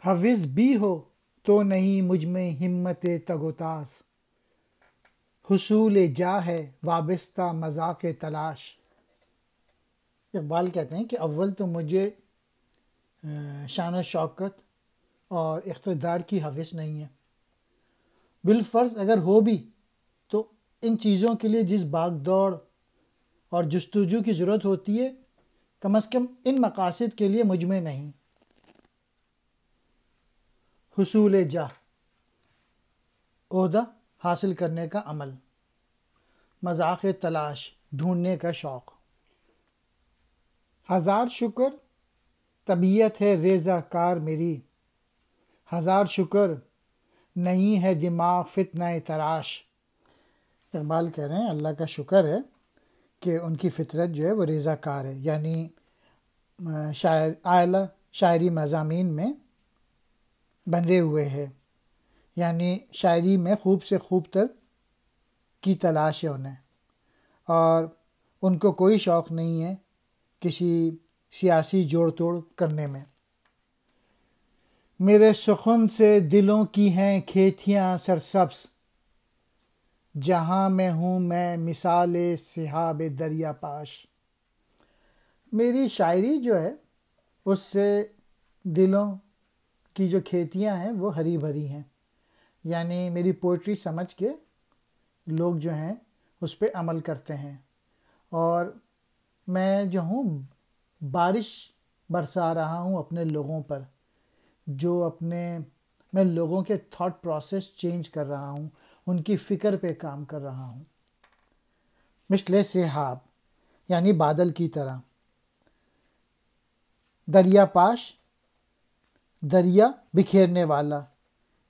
حافظ بھی ہو تو نہیں مجھ میں ہمت تگوتاز، حصول جا ہے وابستہ مذاق تلاش۔ اقبال کہتے ہیں کہ اول تو مجھے شان و شوکت اور اقتدار کی حوث نہیں ہے، بالفرض اگر ہو بھی تو ان چیزوں کے لیے جس بھاگ دوڑ اور جستجو کی ضرورت ہوتی ہے کم از کم ان مقاصد کے لیے مجھ میں نہیں۔ حصول جاہ، عہدہ حاصل کرنے کا عمل، مذاق تلاش، ڈھونڈنے کا شوق۔ ہزار شکر طبیعت ہے ریزہ کار میری، ہزار شکر نہیں ہے دماغ فتنہ تراش۔ اقبال کہہ رہے ہیں اللہ کا شکر ہے کہ ان کی فطرت جو ہے وہ ریزہ کار ہے، یعنی اعلیٰ شاعری مضامین میں بندھے ہوئے ہے، یعنی شاعری میں خوب سے خوب تر کی تلاش ہے انہیں، اور ان کو کوئی شوق نہیں ہے کسی سیاسی جوڑ توڑ کرنے میں۔ میرے سخن سے دلوں کی ہیں کھیتیاں سرسبز، جہاں میں ہوں میں مثال سحاب دریا پاش۔ میری شاعری جو ہے اس سے دلوں کی جو کھیتیاں ہیں وہ ہری بھری ہیں، یعنی میری پوئٹری سمجھ کے لوگ جو ہیں اس پہ عمل کرتے ہیں، اور میں جو ہوں بارش برسا رہا ہوں اپنے لوگوں پر، میں لوگوں کے تھاٹ پروسیس چینج کر رہا ہوں، ان کی فکر پہ کام کر رہا ہوں۔ مثل سحاب یعنی بادل کی طرح، دریا پاش دریا بکھیرنے والا،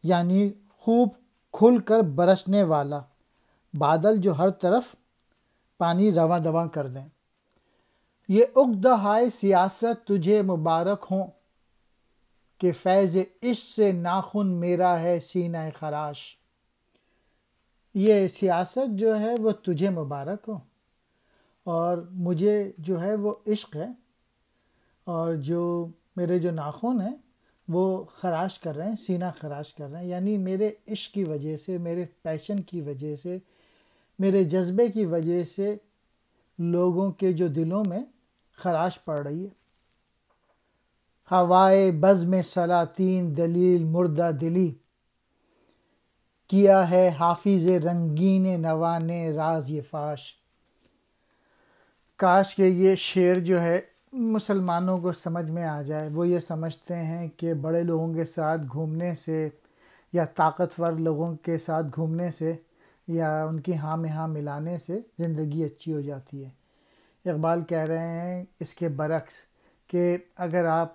یعنی خوب کھل کر برسنے والا بادل جو ہر طرف پانی رواں دواں کر دیں۔ یہ عقدہائے سیاست تجھے مبارک ہوں کہ فیض عشق سے ناخن میرا ہے سینہ خراش۔ یہ سیاست جو ہے وہ تجھے مبارک ہو، اور مجھے جو ہے وہ عشق ہے، اور جو میرے جو ناخن ہیں وہ خراش کر رہے ہیں، سینہ خراش کر رہے ہیں، یعنی میرے عشق کی وجہ سے، میرے پیشن کی وجہ سے، میرے جذبے کی وجہ سے لوگوں کے جو دلوں میں خراش پڑ رہی ہے۔ ہوائے بزم سلاطین دلیل مردہ دلی، کیا ہے حافظ رنگین نوا نے راز یہ فاش۔ کاش کہ یہ شعر جو ہے مسلمانوں کو سمجھ میں آ جائے۔ وہ یہ سمجھتے ہیں کہ بڑے لوگوں کے ساتھ گھومنے سے یا طاقتور لوگوں کے ساتھ گھومنے سے یا ان کی ہاں میں ہاں ملانے سے زندگی اچھی ہو جاتی ہے۔ اقبال کہہ رہے ہیں اس کے برعکس کہ اگر آپ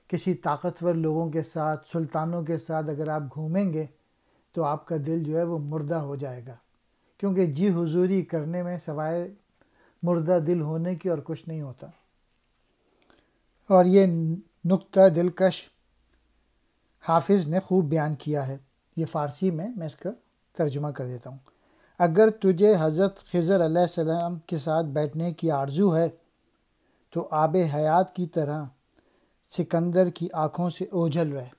کسی طاقتور لوگوں کے ساتھ، سلطانوں کے ساتھ اگر آپ گھومیں گے تو آپ کا دل جو ہے وہ مردہ ہو جائے گا، کیونکہ جی حضوری کرنے میں سوائے مردہ دل ہونے کی اور کچھ نہیں ہوتا۔ اور یہ نکتہ دلکش حافظ نے خوب بیان کیا ہے۔ یہ فارسی میں اس کا ترجمہ کر دیتا ہوں۔ اگر تجھے حضرت خضر علیہ السلام کے ساتھ بیٹھنے کی آرزو ہے تو آب حیات کی طرح سکندر کی آنکھوں سے اوجھل رہے۔